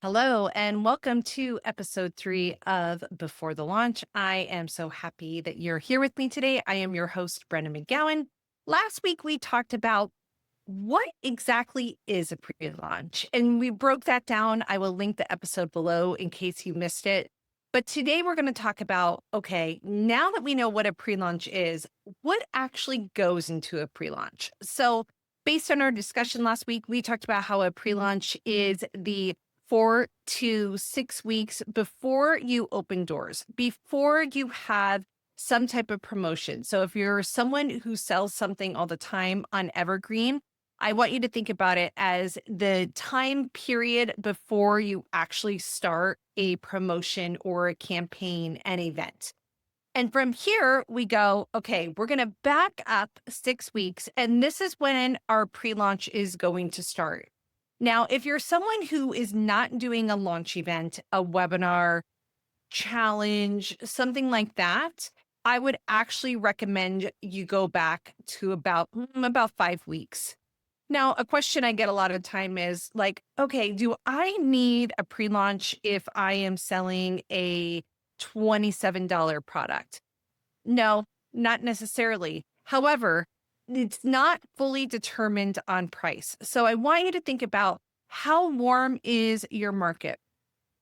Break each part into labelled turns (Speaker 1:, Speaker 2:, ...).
Speaker 1: Hello, and welcome to episode 3 of Before the Launch. I am so happy that you're here with me today. I am your host, Brenna McGowan. Last week, we talked about what exactly is a pre launch, and we broke that down. I will link the episode below in case you missed it. But today, we're going to talk about okay, now that we know what a pre launch is, what actually goes into a pre launch? So, based on our discussion last week, we talked about how a pre launch is the 4 to 6 weeks before you open doors, before you have some type of promotion. So if you're someone who sells something all the time on Evergreen, I want you to think about it as the time period before you actually start a promotion or a campaign, an event. And from here, we go, okay, we're going to back up 6 weeks. And this is when our pre launch is going to start. Now, if you're someone who is not doing a launch event, a webinar, challenge, something like that, I would actually recommend you go back to about 5 weeks. Now, a question I get a lot of time is like, okay, do I need a pre launch if I am selling a $27 product? No, not necessarily. However, it's not fully determined on price. So I want you to think about how warm is your market?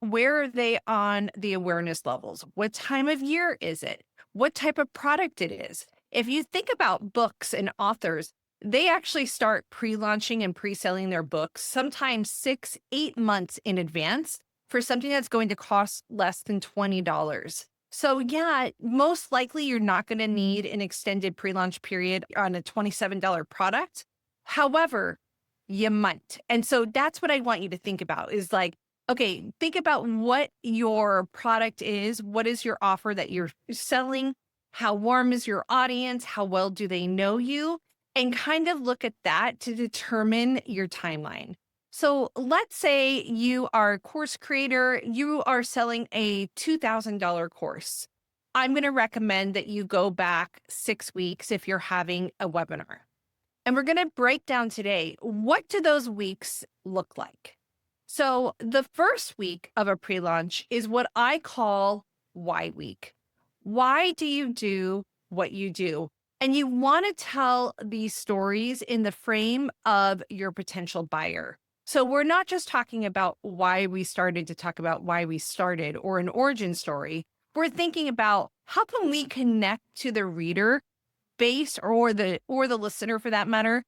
Speaker 1: Where are they on the awareness levels? What time of year is it? What type of product it is? If you think about books and authors, they actually start pre launching and pre selling their books sometimes 6, 8 months in advance for something that's going to cost less than $20. So, yeah, most likely you're not going to need an extended pre launch period on a $27 product. However, you might. And so that's what I want you to think about is like, okay, think about what your product is. What is your offer that you're selling? How warm is your audience? How well do they know you? And kind of look at that to determine your timeline. So let's say you are a course creator, you are selling a $2,000 course. I'm going to recommend that you go back 6 weeks if you're having a webinar. And we're going to break down today what do those weeks look like? So, the first week of a pre launch is what I call why week. Why do you do what you do? And you want to tell these stories in the frame of your potential buyer. So, we're not just talking about why we started to talk about why we started or an origin story. We're thinking about how can we connect to the reader based or the listener for that matter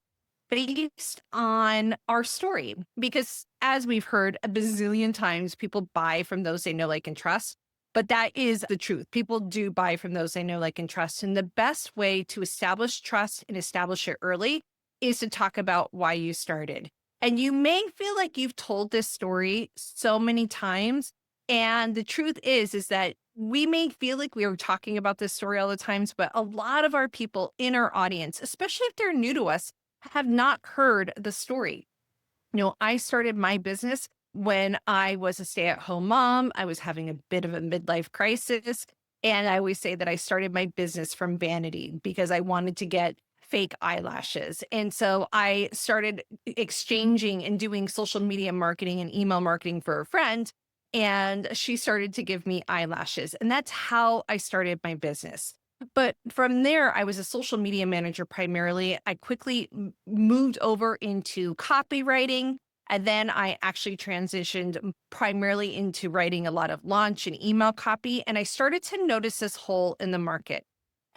Speaker 1: based on our story. Because as we've heard a bazillion times, people buy from those they know, like, and trust. But that is the truth. People do buy from those they know, like, and trust. And the best way to establish trust and establish it early is to talk about why you started. And you may feel like you've told this story so many times. And the truth is that we may feel like we are talking about this story all the times, but a lot of our people in our audience, especially if they're new to us, have not heard the story. I started my business when I was a stay at home mom. I was having a bit of a midlife crisis. And I always say that I started my business from vanity because I wanted to get fake eyelashes. And so I started exchanging and doing social media marketing and email marketing for a friend. And she started to give me eyelashes. And that's how I started my business. But from there, I was a social media manager primarily. I quickly moved over into copywriting. And then I actually transitioned primarily into writing a lot of launch and email copy. And I started to notice this hole in the market.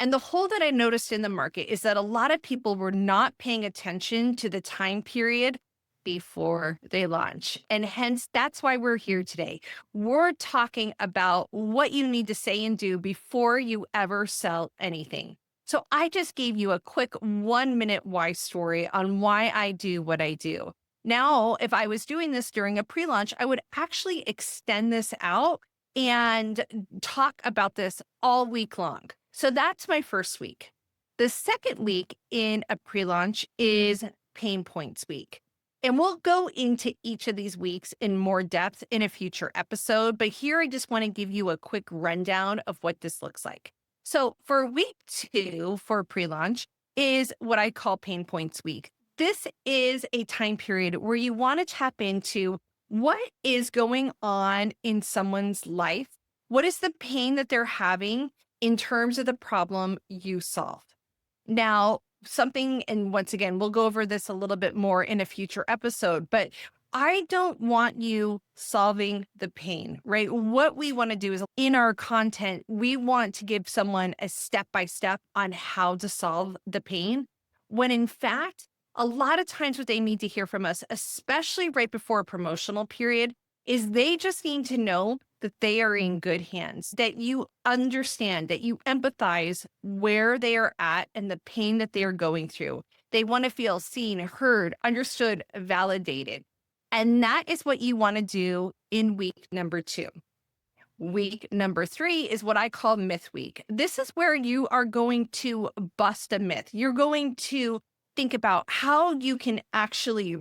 Speaker 1: And the hole that I noticed in the market is that a lot of people were not paying attention to the time period before they launch. And hence, that's why we're here today. We're talking about what you need to say and do before you ever sell anything. So I just gave you a quick 1 minute why story on why I do what I do. Now, if I was doing this during a pre launch, I would actually extend this out and talk about this all week long. So that's my first week. The second week in a pre launch is pain points week. And we'll go into each of these weeks in more depth in a future episode. But here I just want to give you a quick rundown of what this looks like. So for week 2 for pre launch is what I call pain points week. This is a time period where you want to tap into What is going on in someone's life? What is the pain that they're having in terms of the problem you solve? Now, something, and once again, we'll go over this a little bit more in a future episode, but I don't want you solving the pain, right? What we want to do is in our content, we want to give someone a step by step on how to solve the pain, when in fact, a lot of times what they need to hear from us, especially right before a promotional period, is they just need to know that they are in good hands, that you understand, that you empathize where they are at and the pain that they are going through. They want to feel seen, heard, understood, validated. And that is what you want to do in week number 2. Week number 3 is what I call myth week. This is where you are going to bust a myth. You're going to think about how you can actually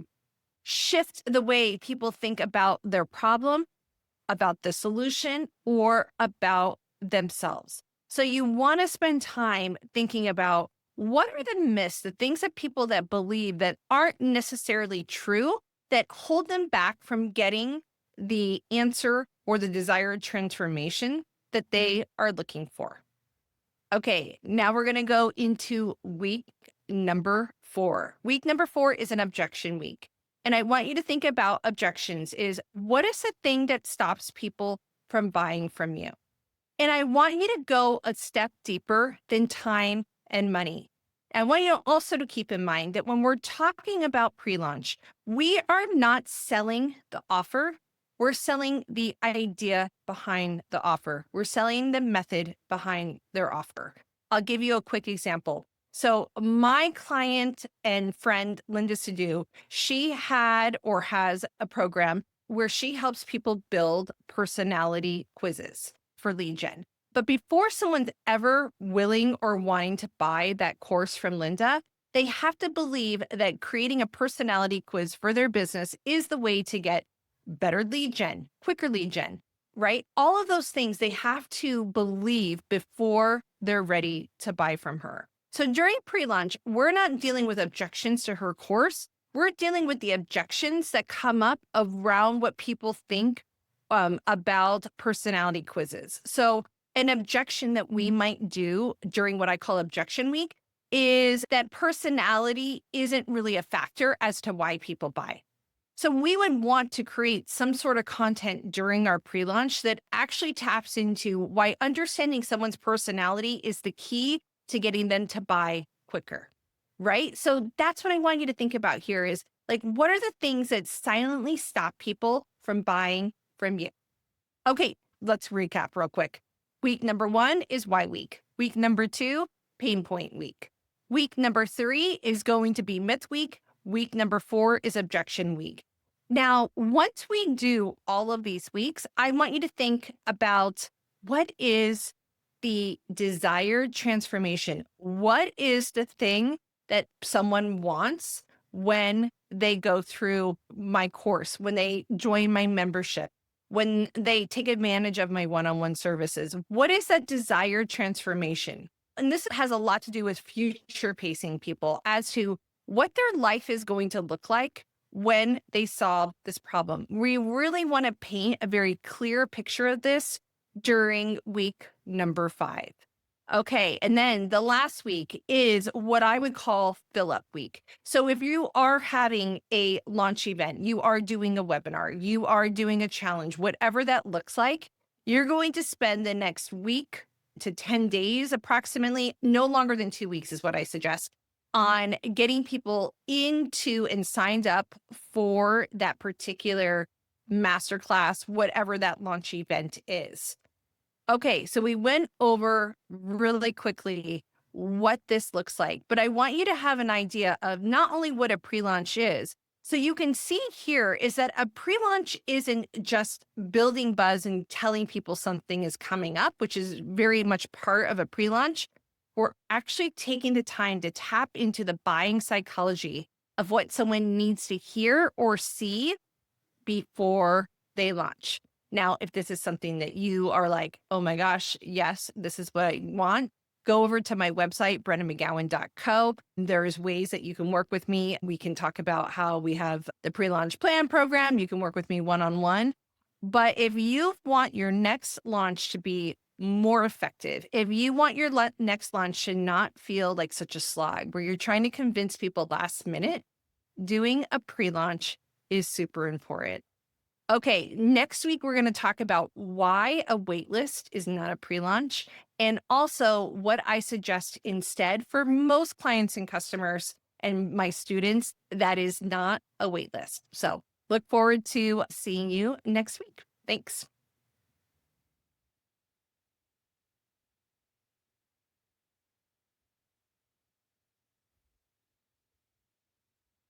Speaker 1: shift the way people think about their problem, about the solution, or about themselves. So you want to spend time thinking about what are the myths, the things that people that believe that aren't necessarily true, that hold them back from getting the answer or the desired transformation that they are looking for. Okay, now we're going to go into week number 4. Week number 4 is an objection week. And I want you to think about objections is what is the thing that stops people from buying from you? And I want you to go a step deeper than time and money. I want you also to keep in mind that when we're talking about pre-launch, we are not selling the offer. We're selling the idea behind the offer. We're selling the method behind their offer. I'll give you a quick example. So my client and friend, Linda Sadu, she had or has a program where she helps people build personality quizzes for lead gen. But before someone's ever willing or wanting to buy that course from Linda, they have to believe that creating a personality quiz for their business is the way to get better lead gen, quicker lead gen, right? All of those things they have to believe before they're ready to buy from her. So during pre-launch, we're not dealing with objections to her course. We're dealing with the objections that come up around what people think about personality quizzes. So an objection that we might do during what I call objection week is that personality isn't really a factor as to why people buy. So we would want to create some sort of content during our pre-launch that actually taps into why understanding someone's personality is the key to getting them to buy quicker, right? So that's what I want you to think about here is like, what are the things that silently stop people from buying from you? Okay, let's recap real quick. Week number 1 is why week. Week number 2, pain point week. Week number 3 is going to be myth week. Week number 4 is objection week. Now, once we do all of these weeks, I want you to think about what is the desired transformation. What is the thing that someone wants when they go through my course, when they join my membership, when they take advantage of my one-on-one services? What is that desired transformation? And this has a lot to do with future pacing people as to what their life is going to look like when they solve this problem. We really want to paint a very clear picture of this during week number 5. Okay, and then the last week is what I would call fill up week. So if you are having a launch event, you are doing a webinar, you are doing a challenge, whatever that looks like, you're going to spend the next week to 10 days approximately, no longer than 2 weeks is what I suggest, on getting people into and signed up for that particular masterclass, whatever that launch event is. Okay, so we went over really quickly what this looks like, but I want you to have an idea of not only what a pre-launch is. So you can see here is that a pre-launch isn't just building buzz and telling people something is coming up, which is very much part of a pre-launch. We're actually taking the time to tap into the buying psychology of what someone needs to hear or see before they launch. Now, if this is something that you are like, oh my gosh, yes, this is what I want, go over to my website, brennamcgowan.co. There's ways that you can work with me. We can talk about how we have the pre-launch plan program. You can work with me one-on-one. But if you want your next launch to be more effective, if you want your next launch to not feel like such a slog where you're trying to convince people last minute, doing a pre-launch is super important. Okay, next week we're going to talk about why a waitlist is not a pre-launch and also what I suggest instead for most clients and customers and my students that is not a waitlist. So, look forward to seeing you next week. Thanks.